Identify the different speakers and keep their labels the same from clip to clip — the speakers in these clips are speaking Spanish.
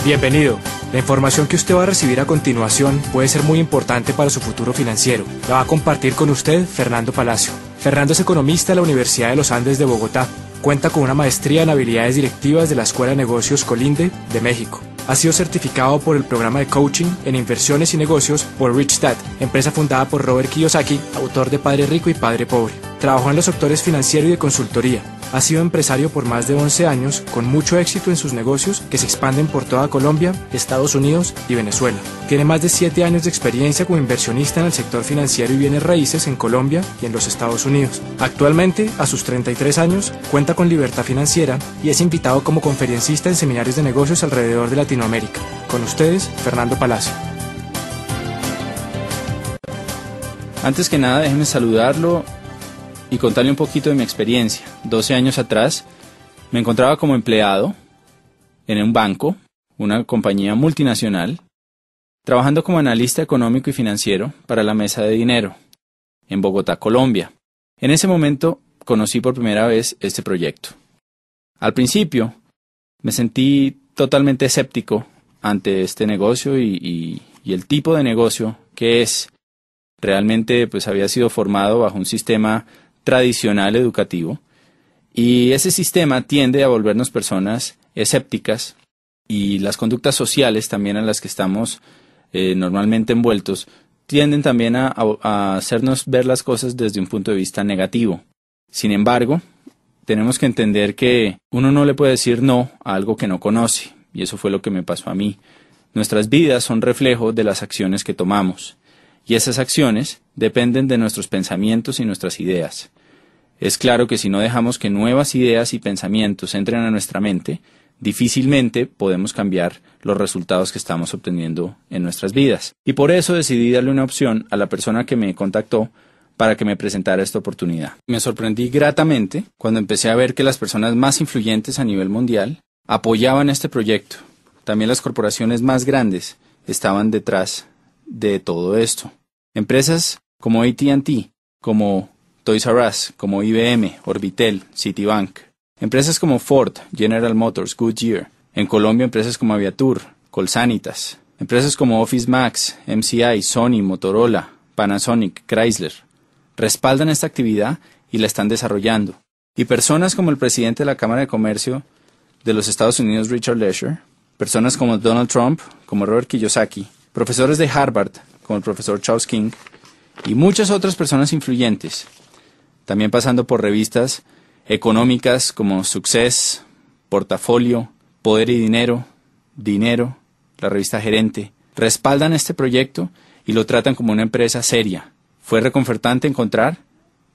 Speaker 1: Bienvenido. La información que usted va a recibir a continuación puede ser muy importante para su futuro financiero. La va a compartir con usted Fernando Palacio. Fernando es economista de la Universidad de los Andes de Bogotá. Cuenta con una maestría en habilidades directivas de la Escuela de Negocios Colinde de México. Ha sido certificado por el programa de coaching en inversiones y negocios por Rich Dad, empresa fundada por Robert Kiyosaki, autor de Padre Rico y Padre Pobre. Trabajó en los sectores financiero y de consultoría. Ha sido empresario por más de 11 años, con mucho éxito en sus negocios que se expanden por toda Colombia, Estados Unidos y Venezuela. Tiene más de 7 años de experiencia como inversionista en el sector financiero y bienes raíces en Colombia y en los Estados Unidos. Actualmente, a sus 33 años, cuenta con libertad financiera y es invitado como conferencista en seminarios de negocios alrededor de Latinoamérica. Con ustedes, Fernando Palacio.
Speaker 2: Antes que nada, déjeme saludarlo y contarle un poquito de mi experiencia. 12 años atrás me encontraba como empleado en un banco, una compañía multinacional, trabajando como analista económico y financiero para la Mesa de Dinero, en Bogotá, Colombia. En ese momento conocí por primera vez este proyecto. Al principio me sentí totalmente escéptico ante este negocio y el tipo de negocio que es. Realmente pues había sido formado bajo un sistema tradicional educativo y ese sistema tiende a volvernos personas escépticas y las conductas sociales también en las que estamos normalmente envueltos tienden también a hacernos ver las cosas desde un punto de vista negativo. Sin embargo, tenemos que entender que uno no le puede decir no a algo que no conoce y eso fue lo que me pasó a mí. Nuestras vidas son reflejo de las acciones que tomamos. Y esas acciones dependen de nuestros pensamientos y nuestras ideas. Es claro que si no dejamos que nuevas ideas y pensamientos entren a nuestra mente, difícilmente podemos cambiar los resultados que estamos obteniendo en nuestras vidas. Y por eso decidí darle una opción a la persona que me contactó para que me presentara esta oportunidad. Me sorprendí gratamente cuando empecé a ver que las personas más influyentes a nivel mundial apoyaban este proyecto. También las corporaciones más grandes estaban detrás de todo esto. Empresas como AT&T, como Toys R Us, como IBM, Orbitel, Citibank. Empresas como Ford, General Motors, Goodyear. En Colombia, empresas como Aviatur, Colsanitas. Empresas como Office Max, MCI, Sony, Motorola, Panasonic, Chrysler. Respaldan esta actividad y la están desarrollando. Y personas como el presidente de la Cámara de Comercio de los Estados Unidos, Richard Lesher. Personas como Donald Trump, como Robert Kiyosaki. Profesores de Harvard, como el profesor Charles King, y muchas otras personas influyentes, también pasando por revistas económicas como Success, Portafolio, Poder y Dinero, Dinero, la revista Gerente, respaldan este proyecto y lo tratan como una empresa seria. Fue reconfortante encontrar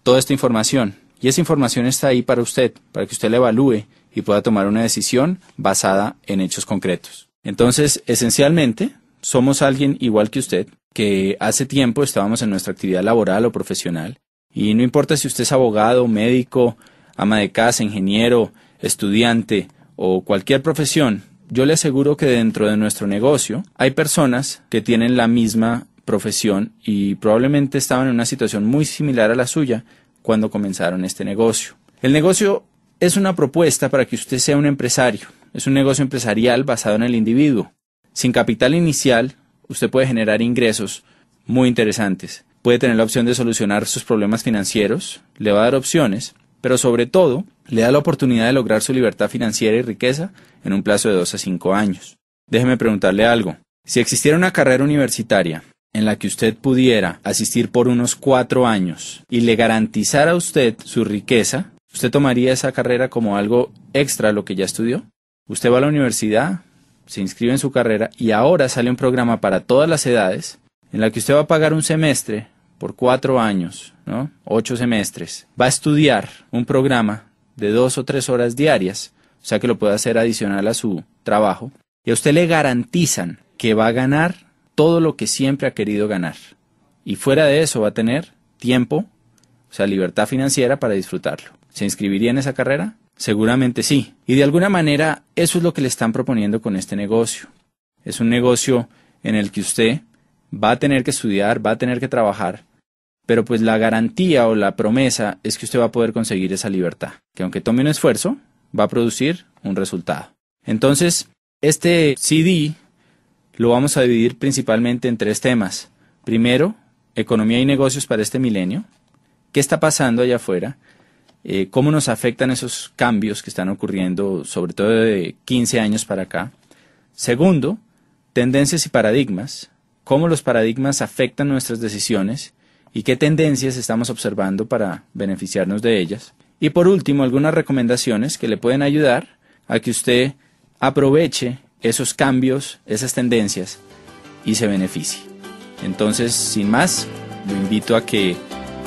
Speaker 2: toda esta información, y esa información está ahí para usted, para que usted la evalúe y pueda tomar una decisión basada en hechos concretos. Entonces, esencialmente, somos alguien igual que usted, que hace tiempo estábamos en nuestra actividad laboral o profesional, y no importa si usted es abogado, médico, ama de casa, ingeniero, estudiante o cualquier profesión, yo le aseguro que dentro de nuestro negocio hay personas que tienen la misma profesión y probablemente estaban en una situación muy similar a la suya cuando comenzaron este negocio. El negocio es una propuesta para que usted sea un empresario, es un negocio empresarial basado en el individuo. Sin capital inicial, usted puede generar ingresos muy interesantes. Puede tener la opción de solucionar sus problemas financieros, le va a dar opciones, pero sobre todo, le da la oportunidad de lograr su libertad financiera y riqueza en un plazo de 2 a 5 años. Déjeme preguntarle algo. Si existiera una carrera universitaria en la que usted pudiera asistir por unos 4 años y le garantizara a usted su riqueza, ¿usted tomaría esa carrera como algo extra a lo que ya estudió? Usted va a la universidad, se inscribe en su carrera y ahora sale un programa para todas las edades en la que usted va a pagar un semestre por 4 años, ¿no? 8 semestres. Va a estudiar un programa de 2 o 3 horas diarias, o sea que lo puede hacer adicional a su trabajo, y a usted le garantizan que va a ganar todo lo que siempre ha querido ganar. Y fuera de eso va a tener tiempo, o sea, libertad financiera para disfrutarlo. ¿Se inscribiría en esa carrera? Seguramente sí. Y de alguna manera eso es lo que le están proponiendo con este negocio. Es un negocio en el que usted va a tener que estudiar, va a tener que trabajar, pero pues la garantía o la promesa es que usted va a poder conseguir esa libertad, que aunque tome un esfuerzo, va a producir un resultado. Entonces, Este CD lo vamos a dividir principalmente en 3 temas. Primero, economía y negocios para este milenio. ¿Qué está pasando allá afuera? ¿Cómo nos afectan esos cambios que están ocurriendo, sobre todo de 15 años para acá? Segundo, tendencias y paradigmas. ¿Cómo los paradigmas afectan nuestras decisiones? ¿Y qué tendencias estamos observando para beneficiarnos de ellas? Y por último, algunas recomendaciones que le pueden ayudar a que usted aproveche esos cambios, esas tendencias y se beneficie. Entonces, sin más, lo invito a que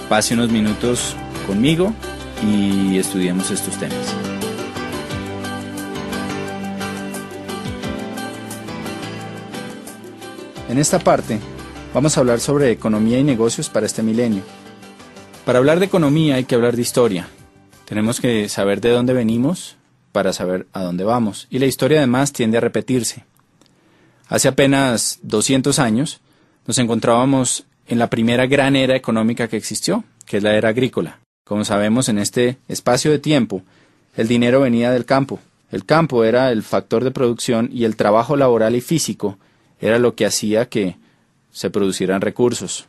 Speaker 2: pase unos minutos conmigo y estudiemos estos temas. En esta parte vamos a hablar sobre economía y negocios para este milenio. Para hablar de economía hay que hablar de historia. Tenemos que saber de dónde venimos para saber a dónde vamos. Y la historia además tiende a repetirse. Hace apenas 200 años nos encontrábamos en la primera gran era económica que existió, que es la era agrícola. Como sabemos, en este espacio de tiempo, el dinero venía del campo. El campo era el factor de producción y el trabajo laboral y físico era lo que hacía que se producieran recursos.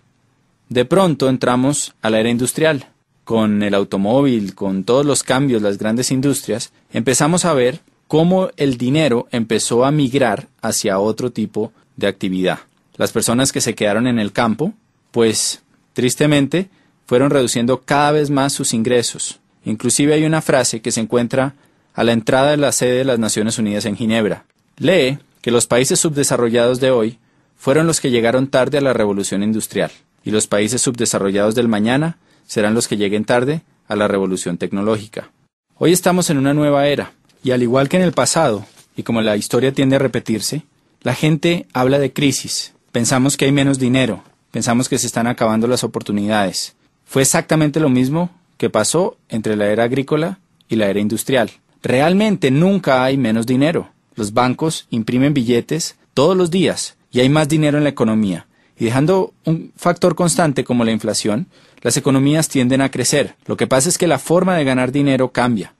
Speaker 2: De pronto entramos a la era industrial. Con el automóvil, con todos los cambios, las grandes industrias, empezamos a ver cómo el dinero empezó a migrar hacia otro tipo de actividad. Las personas que se quedaron en el campo, pues tristemente, fueron reduciendo cada vez más sus ingresos. Inclusive hay una frase que se encuentra a la entrada de la sede de las Naciones Unidas en Ginebra. Lee que los países subdesarrollados de hoy fueron los que llegaron tarde a la revolución industrial, y los países subdesarrollados del mañana serán los que lleguen tarde a la revolución tecnológica. Hoy estamos en una nueva era, y al igual que en el pasado, y como la historia tiende a repetirse, la gente habla de crisis. Pensamos que hay menos dinero, pensamos que se están acabando las oportunidades. Fue exactamente lo mismo que pasó entre la era agrícola y la era industrial. Realmente nunca hay menos dinero. Los bancos imprimen billetes todos los días y hay más dinero en la economía. Y dejando un factor constante como la inflación, las economías tienden a crecer. Lo que pasa es que la forma de ganar dinero cambia.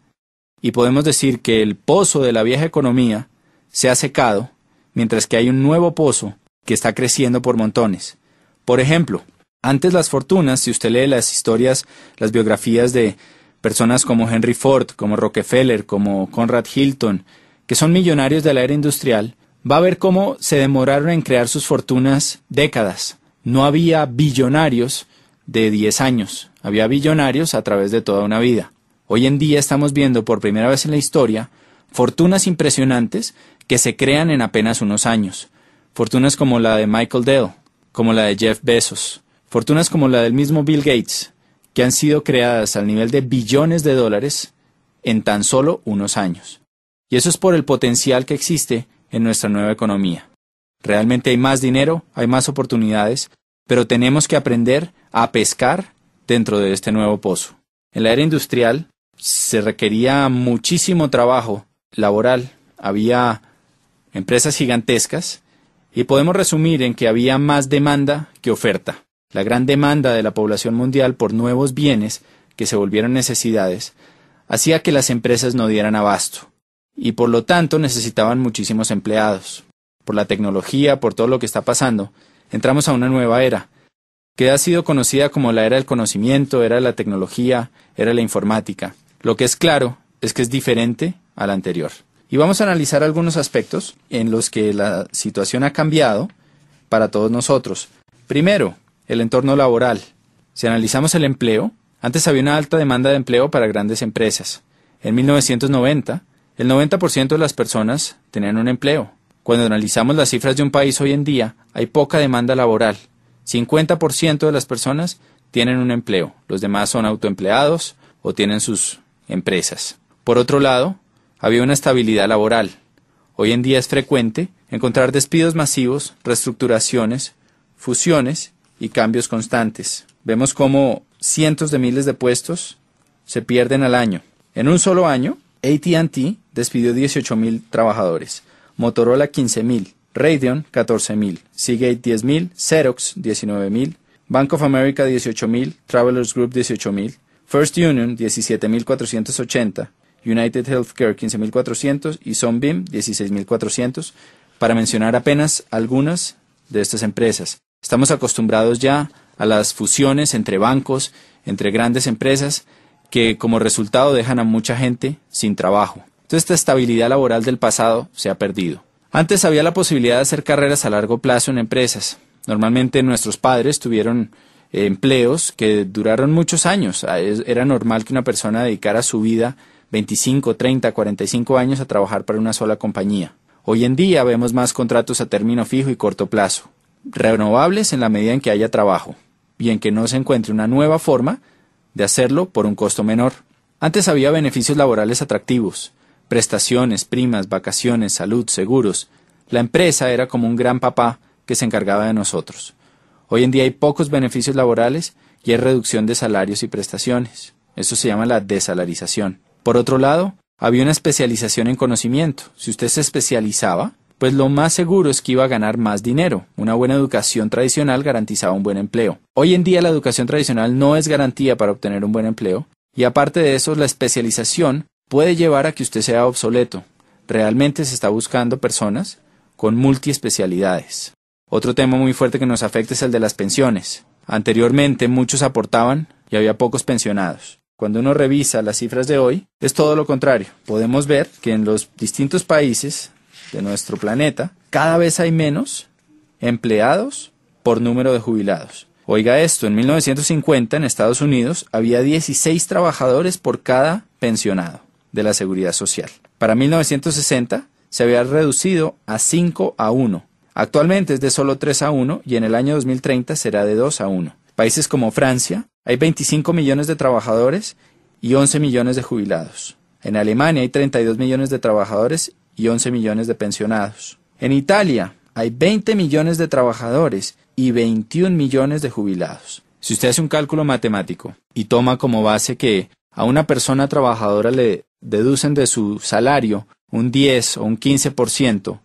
Speaker 2: Y podemos decir que el pozo de la vieja economía se ha secado, mientras que hay un nuevo pozo que está creciendo por montones. Por ejemplo, antes las fortunas, si usted lee las historias, las biografías de personas como Henry Ford, como Rockefeller, como Conrad Hilton, que son millonarios de la era industrial, va a ver cómo se demoraron en crear sus fortunas décadas. No había billonarios de 10 años, había billonarios a través de toda una vida. Hoy en día estamos viendo por primera vez en la historia fortunas impresionantes que se crean en apenas unos años. Fortunas como la de Michael Dell, como la de Jeff Bezos, fortunas como la del mismo Bill Gates, que han sido creadas al nivel de billones de dólares en tan solo unos años. Y eso es por el potencial que existe en nuestra nueva economía. Realmente hay más dinero, hay más oportunidades, pero tenemos que aprender a pescar dentro de este nuevo pozo. En la era industrial se requería muchísimo trabajo laboral, había empresas gigantescas y podemos resumir en que había más demanda que oferta. La gran demanda de la población mundial por nuevos bienes que se volvieron necesidades hacía que las empresas no dieran abasto. Y por lo tanto necesitaban muchísimos empleados. Por la tecnología, por todo lo que está pasando, entramos a una nueva era, que ha sido conocida como la era del conocimiento, era de la tecnología, era de la informática. Lo que es claro es que es diferente a la anterior. Y vamos a analizar algunos aspectos en los que la situación ha cambiado para todos nosotros. Primero, el entorno laboral. Si analizamos el empleo, antes había una alta demanda de empleo para grandes empresas. En 1990, el 90% de las personas tenían un empleo. Cuando analizamos las cifras de un país hoy en día, hay poca demanda laboral. 50% de las personas tienen un empleo. Los demás son autoempleados o tienen sus empresas. Por otro lado, había una estabilidad laboral. Hoy en día es frecuente encontrar despidos masivos, reestructuraciones, fusiones y cambios constantes. Vemos cómo cientos de miles de puestos se pierden al año. En un solo año, AT&T despidió 18,000 trabajadores, Motorola 15,000, Radeon 14,000, Seagate 10,000, Xerox 19,000, Bank of America 18,000, Travelers Group 18,000, First Union 17,480 United Healthcare 15.400 y Sunbeam 16.400, para mencionar apenas algunas de estas empresas. Estamos acostumbrados ya a las fusiones entre bancos, entre grandes empresas, que como resultado dejan a mucha gente sin trabajo. Entonces esta estabilidad laboral del pasado se ha perdido. Antes había la posibilidad de hacer carreras a largo plazo en empresas. Normalmente nuestros padres tuvieron empleos que duraron muchos años. Era normal que una persona dedicara su vida 25, 30, 45 años a trabajar para una sola compañía. Hoy en día vemos más contratos a término fijo y corto plazo, renovables en la medida en que haya trabajo y en que no se encuentre una nueva forma de hacerlo por un costo menor. Antes había beneficios laborales atractivos, prestaciones, primas, vacaciones, salud, seguros. La empresa era como un gran papá que se encargaba de nosotros. Hoy en día hay pocos beneficios laborales y hay reducción de salarios y prestaciones. Eso se llama la desalarización. Por otro lado, había una especialización en conocimiento. Si usted se especializaba, pues lo más seguro es que iba a ganar más dinero. Una buena educación tradicional garantizaba un buen empleo. Hoy en día la educación tradicional no es garantía para obtener un buen empleo, y aparte de eso, la especialización puede llevar a que usted sea obsoleto. Realmente se está buscando personas con multiespecialidades. Otro tema muy fuerte que nos afecta es el de las pensiones. Anteriormente muchos aportaban y había pocos pensionados. Cuando uno revisa las cifras de hoy, es todo lo contrario. Podemos ver que en los distintos países de nuestro planeta, cada vez hay menos empleados por número de jubilados. Oiga esto, en 1950 en Estados Unidos había 16 trabajadores por cada pensionado de la Seguridad Social. Para 1960 se había reducido a 5 a 1. Actualmente es de solo 3 a 1 y en el año 2030 será de 2 a 1. Países como Francia, hay 25 millones de trabajadores y 11 millones de jubilados. En Alemania hay 32 millones de trabajadores y 11 millones de pensionados. En Italia hay 20 millones de trabajadores y 21 millones de jubilados. Si usted hace un cálculo matemático y toma como base que a una persona trabajadora le deducen de su salario un 10 o un 15%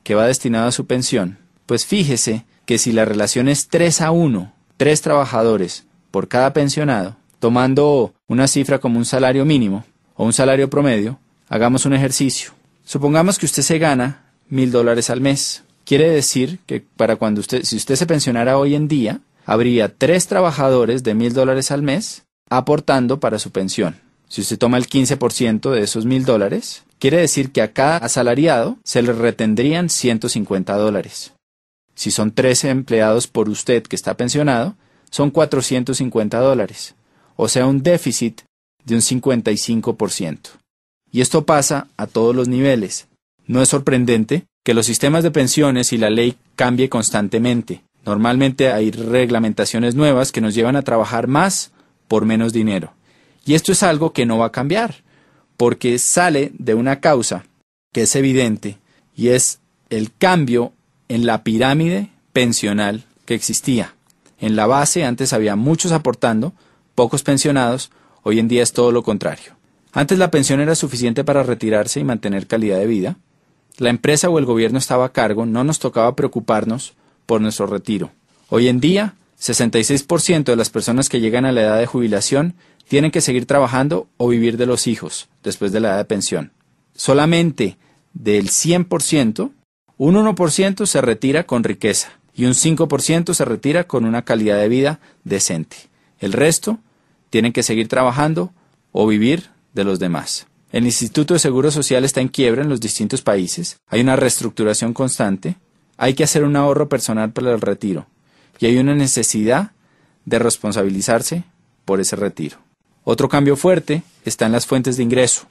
Speaker 2: que va destinado a su pensión, pues fíjese que si la relación es 3 a 1, 3 trabajadores por cada pensionado, tomando una cifra como un salario mínimo o un salario promedio, hagamos un ejercicio. Supongamos que usted se gana $1,000 al mes. Quiere decir que si usted se pensionara hoy en día, habría 3 trabajadores de $1,000 al mes aportando para su pensión. Si usted toma el 15% de esos $1,000, quiere decir que a cada asalariado se le retendrían $150. Si son 13 empleados por usted que está pensionado, son $450, o sea un déficit de un 55%. Y esto pasa a todos los niveles. No es sorprendente que los sistemas de pensiones y la ley cambie constantemente. Normalmente hay reglamentaciones nuevas que nos llevan a trabajar más por menos dinero. Y esto es algo que no va a cambiar, porque sale de una causa que es evidente, y es el cambio en la pirámide pensional que existía. En la base antes había muchos aportando, pocos pensionados, hoy en día es todo lo contrario. Antes la pensión era suficiente para retirarse y mantener calidad de vida. La empresa o el gobierno estaba a cargo, no nos tocaba preocuparnos por nuestro retiro. Hoy en día, 66% de las personas que llegan a la edad de jubilación tienen que seguir trabajando o vivir de los hijos después de la edad de pensión. Solamente del 100%, un 1% se retira con riqueza y un 5% se retira con una calidad de vida decente. El resto tienen que seguir trabajando o vivir de los demás. El Instituto de Seguro Social está en quiebra en los distintos países, hay una reestructuración constante, hay que hacer un ahorro personal para el retiro y hay una necesidad de responsabilizarse por ese retiro. Otro cambio fuerte está en las fuentes de ingreso.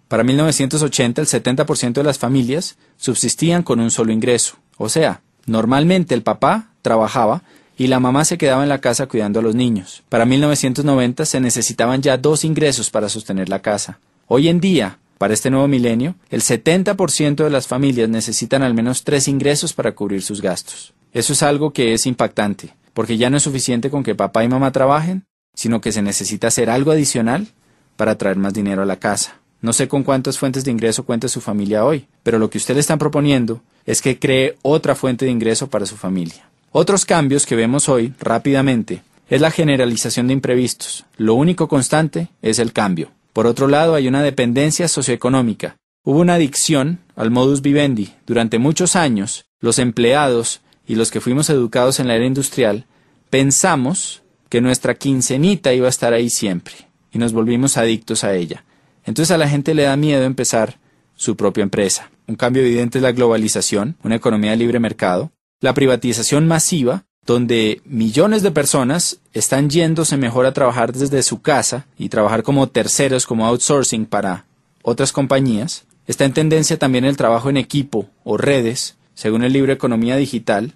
Speaker 2: Para 1980 el 70% de las familias subsistían con un solo ingreso, o sea, normalmente el papá trabajaba y la mamá se quedaba en la casa cuidando a los niños. Para 1990 se necesitaban ya 2 ingresos para sostener la casa. Hoy en día, para este nuevo milenio, el 70% de las familias necesitan al menos 3 ingresos para cubrir sus gastos. Eso es algo que es impactante, porque ya no es suficiente con que papá y mamá trabajen, sino que se necesita hacer algo adicional para traer más dinero a la casa. No sé con cuántas fuentes de ingreso cuenta su familia hoy, pero lo que usted le están proponiendo es que cree otra fuente de ingreso para su familia. Otros cambios que vemos hoy, rápidamente, es la generalización de imprevistos. Lo único constante es el cambio. Por otro lado, hay una dependencia socioeconómica. Hubo una adicción al modus vivendi. Durante muchos años, los empleados y los que fuimos educados en la era industrial, pensamos que nuestra quincenita iba a estar ahí siempre y nos volvimos adictos a ella. Entonces a la gente le da miedo empezar su propia empresa. Un cambio evidente es la globalización, una economía de libre mercado, la privatización masiva, donde millones de personas están yéndose mejor a trabajar desde su casa y trabajar como terceros, como outsourcing para otras compañías. Está en tendencia también el trabajo en equipo o redes, según el libro Economía Digital.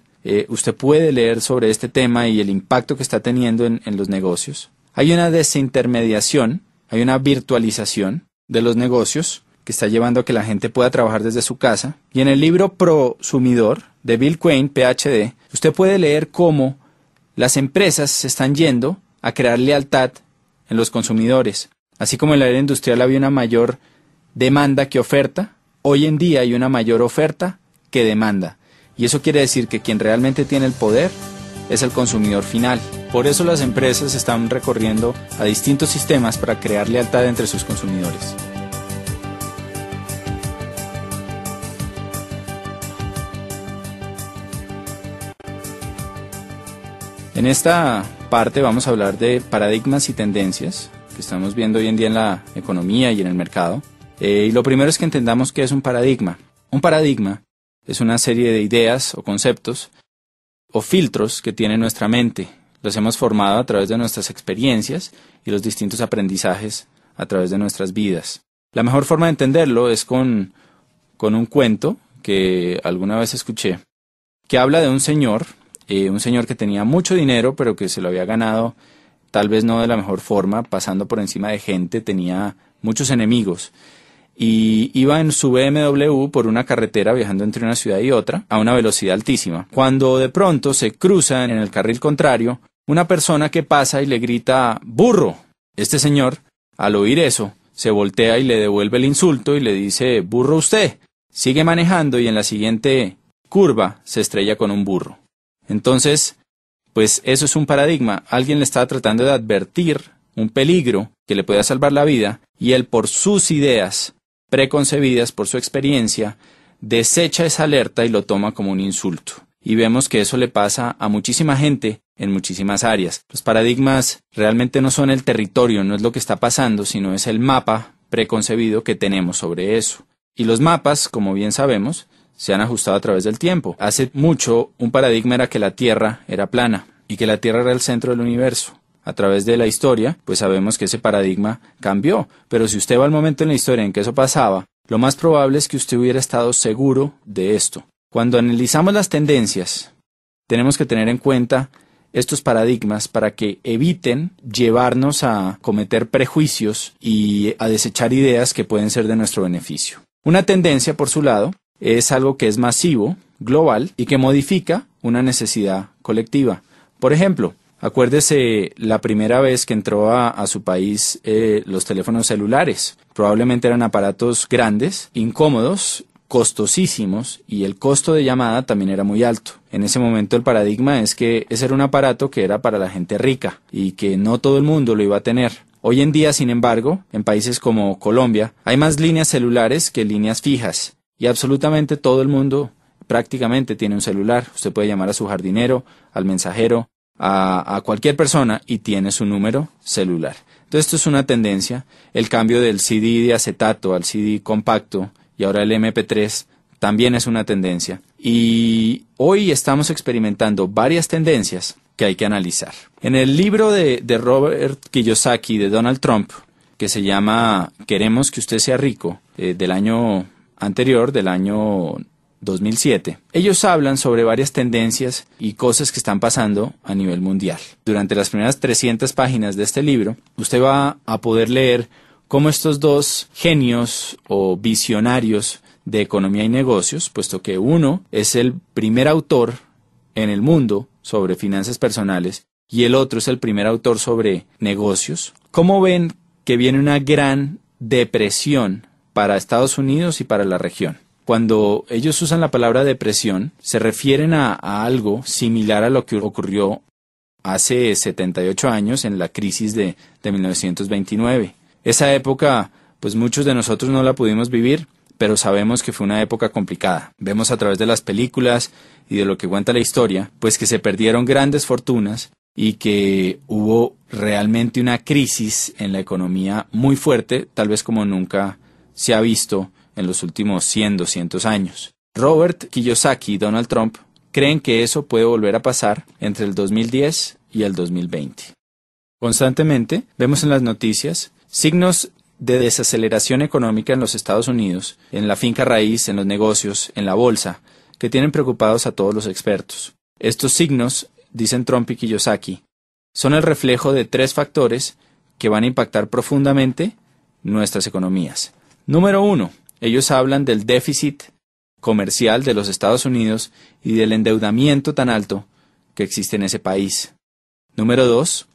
Speaker 2: Usted puede leer sobre este tema y el impacto que está teniendo en los negocios. Hay una desintermediación, hay una virtualización de los negocios que está llevando a que la gente pueda trabajar desde su casa. Y en el libro Prosumidor de Bill Quain, PhD, usted puede leer cómo las empresas se están yendo a crear lealtad en los consumidores. Así como en la era industrial había una mayor demanda que oferta, hoy en día hay una mayor oferta que demanda. Y eso quiere decir que quien realmente tiene el poder es el consumidor final. Por eso las empresas están recorriendo a distintos sistemas para crear lealtad entre sus consumidores. En esta parte vamos a hablar de paradigmas y tendencias que estamos viendo hoy en día en la economía y en el mercado. Y lo primero es que entendamos qué es un paradigma. Un paradigma es una serie de ideas o conceptos o filtros que tiene nuestra mente. Los hemos formado a través de nuestras experiencias y los distintos aprendizajes a través de nuestras vidas. La mejor forma de entenderlo es con un cuento que alguna vez escuché, que habla de un señor que tenía mucho dinero, pero que se lo había ganado tal vez no de la mejor forma, pasando por encima de gente, tenía muchos enemigos. Y iba en su BMW por una carretera viajando entre una ciudad y otra a una velocidad altísima. Cuando de pronto se cruza en el carril contrario una persona que pasa y le grita ¡burro! Este señor, al oír eso, se voltea y le devuelve el insulto y le dice ¡burro usted! Sigue manejando y en la siguiente curva se estrella con un burro. Entonces, pues eso es un paradigma. Alguien le está tratando de advertir un peligro que le pueda salvar la vida y él por sus ideas preconcebidas, por su experiencia, desecha esa alerta y lo toma como un insulto. Y vemos que eso le pasa a muchísima gente en muchísimas áreas. Los paradigmas realmente no son el territorio, no es lo que está pasando, sino es el mapa preconcebido que tenemos sobre eso. Y los mapas, como bien sabemos, se han ajustado a través del tiempo. Hace mucho un paradigma era que la Tierra era plana y que la Tierra era el centro del universo. A través de la historia, pues sabemos que ese paradigma cambió, pero si usted va al momento en la historia en que eso pasaba, lo más probable es que usted hubiera estado seguro de esto. Cuando analizamos las tendencias, tenemos que tener en cuenta estos paradigmas para que eviten llevarnos a cometer prejuicios y a desechar ideas que pueden ser de nuestro beneficio. Una tendencia, por su lado, es algo que es masivo, global y que modifica una necesidad colectiva. Por ejemplo, acuérdese la primera vez que entró a su país los teléfonos celulares. Probablemente eran aparatos grandes, incómodos, costosísimos y el costo de llamada también era muy alto. En ese momento el paradigma es que ese era un aparato que era para la gente rica y que no todo el mundo lo iba a tener. Hoy en día, sin embargo, en países como Colombia, hay más líneas celulares que líneas fijas y absolutamente todo el mundo prácticamente tiene un celular. Usted puede llamar a su jardinero, al mensajero, a cualquier persona y tiene su número celular. Entonces esto es una tendencia. El cambio del CD de acetato al CD compacto y ahora el MP3 también es una tendencia. Y hoy estamos experimentando varias tendencias que hay que analizar. En el libro de Robert Kiyosaki de Donald Trump, que se llama Queremos que usted sea rico, del año anterior, del año 2007, ellos hablan sobre varias tendencias y cosas que están pasando a nivel mundial. Durante las primeras 300 páginas de este libro, usted va a poder leer cómo estos dos genios o visionarios de economía y negocios, puesto que uno es el primer autor en el mundo sobre finanzas personales y el otro es el primer autor sobre negocios, cómo ven que viene una gran depresión para Estados Unidos y para la región. Cuando ellos usan la palabra depresión, se refieren a algo similar a lo que ocurrió hace 78 años en la crisis de 1929. Esa época, pues muchos de nosotros no la pudimos vivir, pero sabemos que fue una época complicada. Vemos a través de las películas y de lo que cuenta la historia, pues que se perdieron grandes fortunas y que hubo realmente una crisis en la economía muy fuerte, tal vez como nunca se ha visto en los últimos 100, 200 años. Robert Kiyosaki y Donald Trump creen que eso puede volver a pasar entre el 2010 y el 2020. Constantemente vemos en las noticias signos de desaceleración económica en los Estados Unidos, en la finca raíz, en los negocios, en la bolsa, que tienen preocupados a todos los expertos. Estos signos, dicen Trump y Kiyosaki, son el reflejo de 3 factores que van a impactar profundamente nuestras economías. Número 1, ellos hablan del déficit comercial de los Estados Unidos y del endeudamiento tan alto que existe en ese país. Número 2,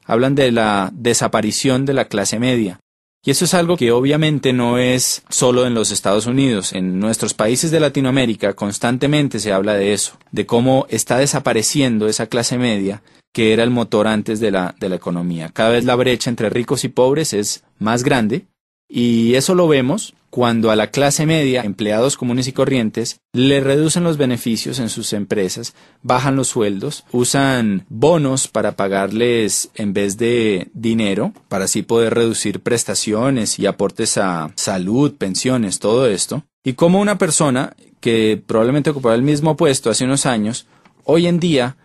Speaker 2: hablan de la desaparición de la clase media. Y eso es algo que obviamente no es solo en los Estados Unidos. En nuestros países de Latinoamérica constantemente se habla de eso, de cómo está desapareciendo esa clase media que era el motor antes de la economía. Cada vez la brecha entre ricos y pobres es más grande y eso lo vemos cuando a la clase media, empleados comunes y corrientes, le reducen los beneficios en sus empresas, bajan los sueldos, usan bonos para pagarles en vez de dinero, para así poder reducir prestaciones y aportes a salud, pensiones, todo esto. Y como una persona que probablemente ocupaba el mismo puesto hace unos años, hoy en día,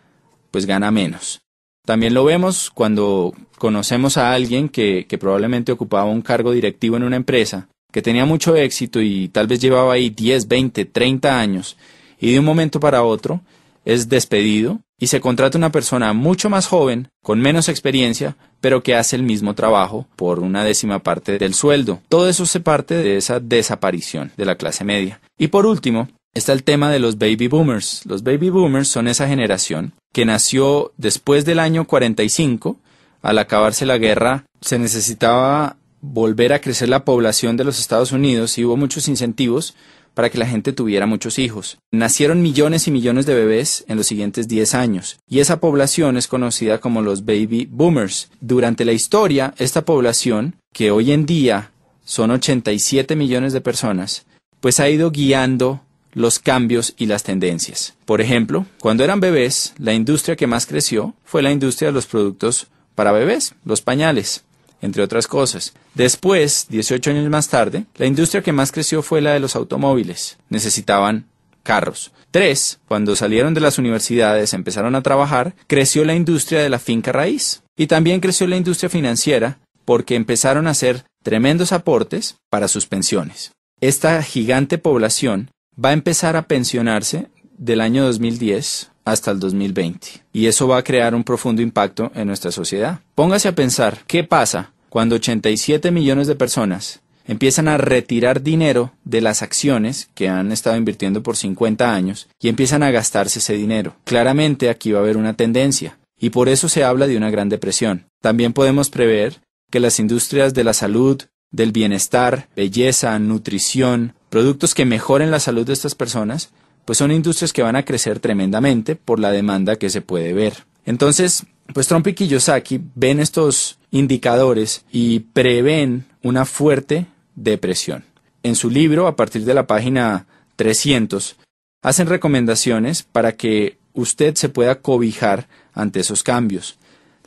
Speaker 2: pues gana menos. También lo vemos cuando conocemos a alguien que probablemente ocupaba un cargo directivo en una empresa, que tenía mucho éxito y tal vez llevaba ahí 10, 20, 30 años, y de un momento para otro es despedido y se contrata una persona mucho más joven, con menos experiencia, pero que hace el mismo trabajo por una 10ª parte del sueldo. Todo eso se parte de esa desaparición de la clase media. Y por último, está el tema de los baby boomers. Los baby boomers son esa generación que nació después del año 45. Al acabarse la guerra, se necesitaba volver a crecer la población de los Estados Unidos y hubo muchos incentivos para que la gente tuviera muchos hijos. Nacieron millones y millones de bebés en los siguientes 10 años y esa población es conocida como los baby boomers. Durante la historia, esta población, que hoy en día son 87 millones de personas, pues ha ido guiando los cambios y las tendencias. Por ejemplo, cuando eran bebés, la industria que más creció fue la industria de los productos para bebés, los pañales, entre otras cosas. Después, 18 años más tarde, la industria que más creció fue la de los automóviles. Necesitaban carros. 3, cuando salieron de las universidades, empezaron a trabajar, creció la industria de la finca raíz. Y también creció la industria financiera porque empezaron a hacer tremendos aportes para sus pensiones. Esta gigante población va a empezar a pensionarse del año 2010 hasta el 2020. Y eso va a crear un profundo impacto en nuestra sociedad. Póngase a pensar, ¿qué pasa cuando 87 millones de personas empiezan a retirar dinero de las acciones que han estado invirtiendo por 50 años y empiezan a gastarse ese dinero? Claramente aquí va a haber una tendencia y por eso se habla de una gran depresión. También podemos prever que las industrias de la salud, del bienestar, belleza, nutrición, productos que mejoren la salud de estas personas, pues son industrias que van a crecer tremendamente por la demanda que se puede ver. Entonces, pues Trump y Kiyosaki ven estos indicadores y prevén una fuerte depresión. En su libro, a partir de la página 300, hacen recomendaciones para que usted se pueda cobijar ante esos cambios.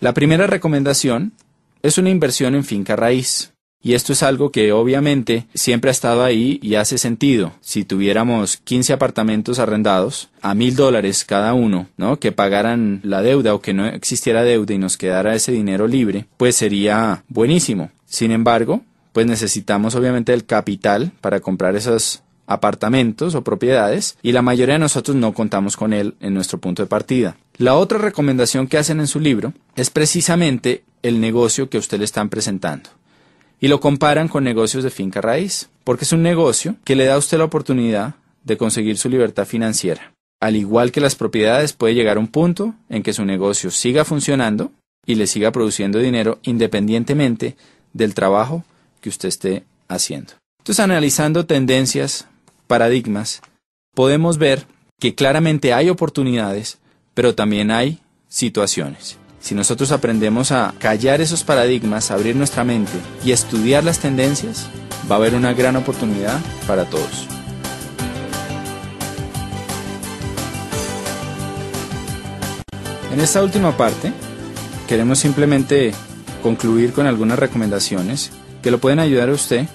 Speaker 2: La primera recomendación es una inversión en finca raíz. Y esto es algo que obviamente siempre ha estado ahí y hace sentido. Si tuviéramos 15 apartamentos arrendados a $1,000 cada uno, ¿no?, que pagaran la deuda o que no existiera deuda y nos quedara ese dinero libre, pues sería buenísimo. Sin embargo, pues necesitamos obviamente el capital para comprar esos apartamentos o propiedades y la mayoría de nosotros no contamos con él en nuestro punto de partida. La otra recomendación que hacen en su libro es precisamente el negocio que a usted le están presentando. Y lo comparan con negocios de finca raíz, porque es un negocio que le da a usted la oportunidad de conseguir su libertad financiera. Al igual que las propiedades, puede llegar a un punto en que su negocio siga funcionando y le siga produciendo dinero independientemente del trabajo que usted esté haciendo. Entonces, analizando tendencias, paradigmas, podemos ver que claramente hay oportunidades, pero también hay situaciones. Si nosotros aprendemos a callar esos paradigmas, abrir nuestra mente y estudiar las tendencias, va a haber una gran oportunidad para todos. En esta última parte, queremos simplemente concluir con algunas recomendaciones que lo pueden ayudar a usted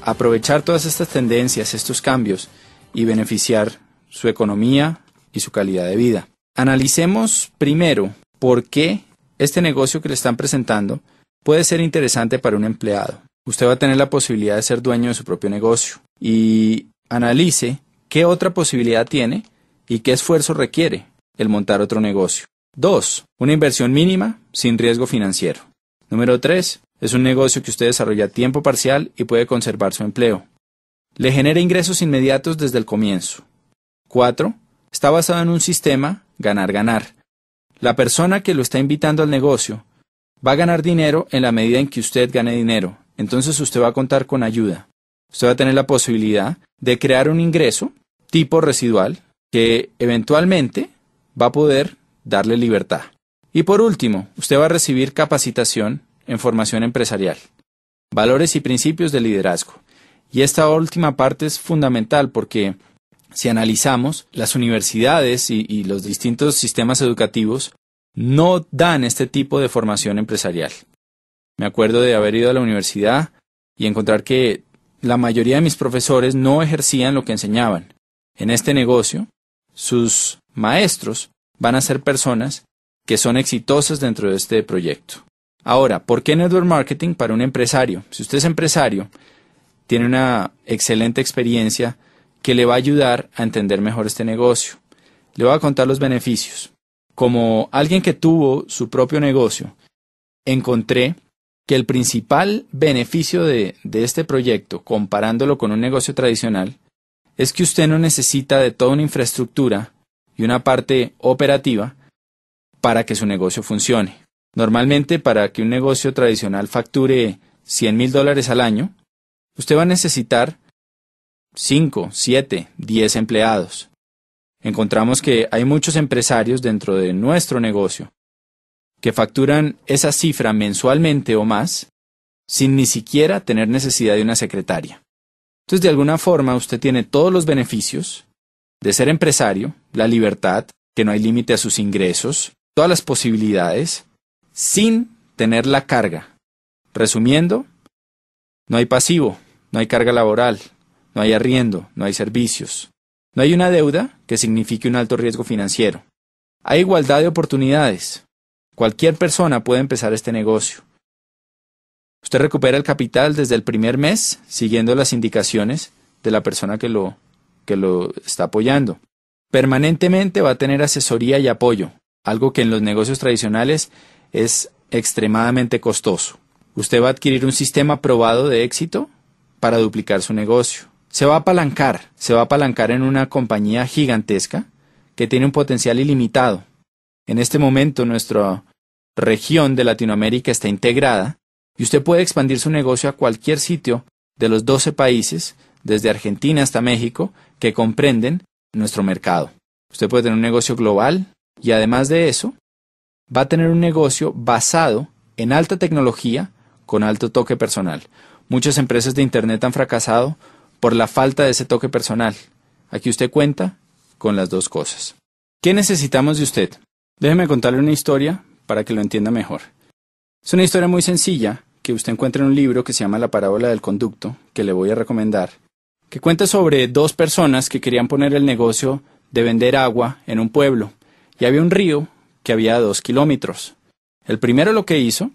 Speaker 2: a aprovechar todas estas tendencias, estos cambios y beneficiar su economía y su calidad de vida. Analicemos primero por qué este negocio que le están presentando puede ser interesante para un empleado. Usted va a tener la posibilidad de ser dueño de su propio negocio y analice qué otra posibilidad tiene y qué esfuerzo requiere el montar otro negocio. 2. Una inversión mínima sin riesgo financiero. Número 3. Es un negocio que usted desarrolla a tiempo parcial y puede conservar su empleo. Le genera ingresos inmediatos desde el comienzo. 4. Está basado en un sistema ganar-ganar. La persona que lo está invitando al negocio va a ganar dinero en la medida en que usted gane dinero. Entonces usted va a contar con ayuda. Usted va a tener la posibilidad de crear un ingreso tipo residual que eventualmente va a poder darle libertad. Y por último, usted va a recibir capacitación en formación empresarial, valores y principios de liderazgo. Y esta última parte es fundamental porque si analizamos, las universidades y los distintos sistemas educativos no dan este tipo de formación empresarial. Me acuerdo de haber ido a la universidad y encontrar que la mayoría de mis profesores no ejercían lo que enseñaban. En este negocio, sus maestros van a ser personas que son exitosas dentro de este proyecto. Ahora, ¿por qué Network Marketing para un empresario? Si usted es empresario, tiene una excelente experiencia que le va a ayudar a entender mejor este negocio. Le voy a contar los beneficios. Como alguien que tuvo su propio negocio, encontré que el principal beneficio de este proyecto, comparándolo con un negocio tradicional, es que usted no necesita de toda una infraestructura y una parte operativa para que su negocio funcione. Normalmente, para que un negocio tradicional facture $100,000 al año, usted va a necesitar 5, 7, 10 empleados. Encontramos que hay muchos empresarios dentro de nuestro negocio que facturan esa cifra mensualmente o más sin ni siquiera tener necesidad de una secretaria. Entonces, de alguna forma, usted tiene todos los beneficios de ser empresario, la libertad, que no hay límite a sus ingresos, todas las posibilidades, sin tener la carga. Resumiendo, no hay pasivo, no hay carga laboral, no hay arriendo, no hay servicios, no hay una deuda que signifique un alto riesgo financiero. Hay igualdad de oportunidades. Cualquier persona puede empezar este negocio. Usted recupera el capital desde el primer mes, siguiendo las indicaciones de la persona que lo está apoyando. Permanentemente va a tener asesoría y apoyo, algo que en los negocios tradicionales es extremadamente costoso. Usted va a adquirir un sistema probado de éxito para duplicar su negocio. Se va a apalancar en una compañía gigantesca que tiene un potencial ilimitado. En este momento nuestra región de Latinoamérica está integrada y usted puede expandir su negocio a cualquier sitio de los 12 países, desde Argentina hasta México, que comprenden nuestro mercado. Usted puede tener un negocio global y además de eso, va a tener un negocio basado en alta tecnología con alto toque personal. Muchas empresas de Internet han fracasado por la falta de ese toque personal. Aquí usted cuenta con las dos cosas. ¿Qué necesitamos de usted? Déjeme contarle una historia para que lo entienda mejor. Es una historia muy sencilla que usted encuentra en un libro que se llama La parábola del conducto, que le voy a recomendar, que cuenta sobre dos personas que querían poner el negocio de vender agua en un pueblo, y había un río que había a 2 kilómetros. El primero lo que hizo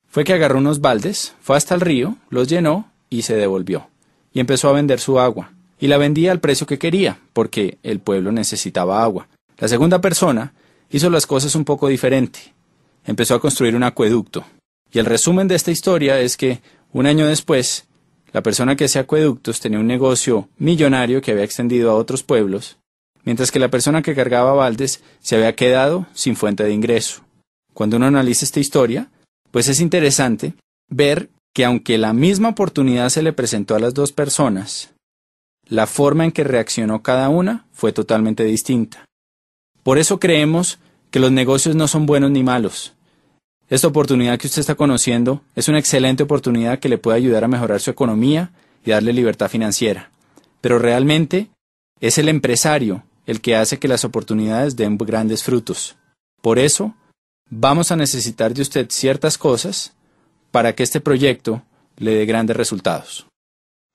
Speaker 2: fue que agarró unos baldes, fue hasta el río, los llenó y se devolvió, y empezó a vender su agua, y la vendía al precio que quería, porque el pueblo necesitaba agua. La segunda persona hizo las cosas un poco diferente. Empezó a construir un acueducto. Y el resumen de esta historia es que, un año después, la persona que hacía acueductos tenía un negocio millonario que había extendido a otros pueblos, mientras que la persona que cargaba baldes se había quedado sin fuente de ingreso. Cuando uno analiza esta historia, pues es interesante ver que aunque la misma oportunidad se le presentó a las dos personas, la forma en que reaccionó cada una fue totalmente distinta. Por eso creemos que los negocios no son buenos ni malos, Esta oportunidad que usted está conociendo es una excelente oportunidad que le puede ayudar a mejorar su economía y darle libertad financiera. Pero realmente es el empresario el que hace que las oportunidades den grandes frutos. Por eso, vamos a necesitar de usted ciertas cosas para que este proyecto le dé grandes resultados.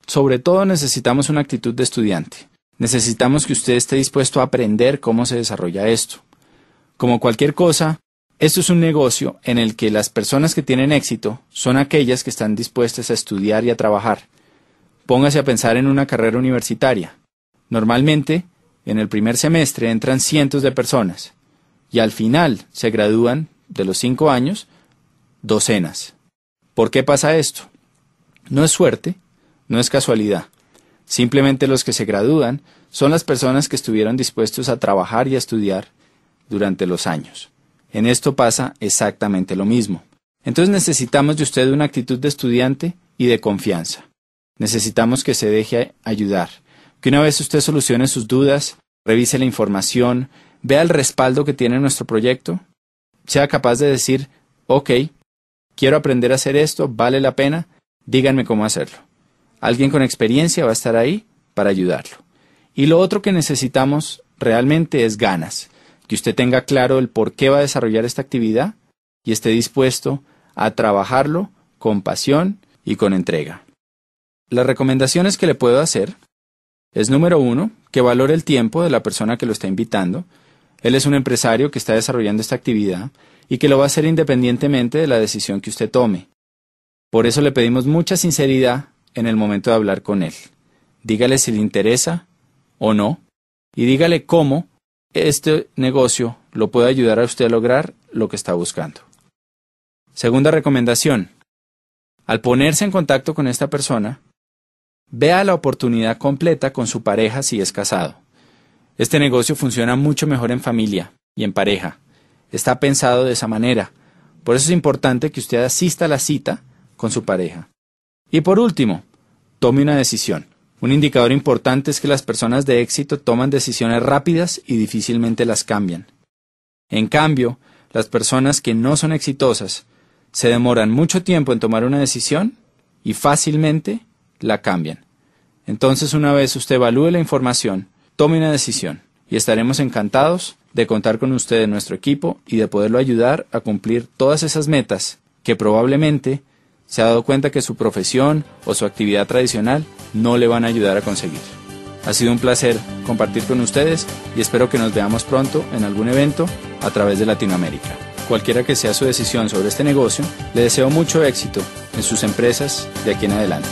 Speaker 2: Sobre todo necesitamos una actitud de estudiante. Necesitamos que usted esté dispuesto a aprender cómo se desarrolla esto. Como cualquier cosa, esto es un negocio en el que las personas que tienen éxito son aquellas que están dispuestas a estudiar y a trabajar. Póngase a pensar en una carrera universitaria. Normalmente, en el primer semestre entran cientos de personas y al final se gradúan de los 5 años docenas. ¿Por qué pasa esto? No es suerte, no es casualidad. Simplemente los que se gradúan son las personas que estuvieron dispuestos a trabajar y a estudiar durante los años. En esto pasa exactamente lo mismo. Entonces necesitamos de usted una actitud de estudiante y de confianza. Necesitamos que se deje ayudar, que una vez usted solucione sus dudas, revise la información, vea el respaldo que tiene nuestro proyecto, sea capaz de decir, ok, quiero aprender a hacer esto, vale la pena, díganme cómo hacerlo. Alguien con experiencia va a estar ahí para ayudarlo. Y lo otro que necesitamos realmente es ganas, que usted tenga claro el por qué va a desarrollar esta actividad y esté dispuesto a trabajarlo con pasión y con entrega. Las recomendaciones que le puedo hacer es, número 1, que valore el tiempo de la persona que lo está invitando. Él es un empresario que está desarrollando esta actividad y que lo va a hacer independientemente de la decisión que usted tome. Por eso le pedimos mucha sinceridad en el momento de hablar con él. Dígale si le interesa o no y dígale cómo este negocio lo puede ayudar a usted a lograr lo que está buscando. Segunda recomendación. Al ponerse en contacto con esta persona, vea la oportunidad completa con su pareja si es casado. Este negocio funciona mucho mejor en familia y en pareja. Está pensado de esa manera. Por eso es importante que usted asista a la cita con su pareja. Y por último, tome una decisión. Un indicador importante es que las personas de éxito toman decisiones rápidas y difícilmente las cambian. En cambio, las personas que no son exitosas se demoran mucho tiempo en tomar una decisión y fácilmente la cambian. Entonces, una vez usted evalúe la información, tome una decisión y estaremos encantados de contar con usted en nuestro equipo y de poderlo ayudar a cumplir todas esas metas que probablemente se ha dado cuenta que su profesión o su actividad tradicional no le van a ayudar a conseguir. Ha sido un placer compartir con ustedes y espero que nos veamos pronto en algún evento a través de Latinoamérica. Cualquiera que sea su decisión sobre este negocio, le deseo mucho éxito en sus empresas de aquí en adelante.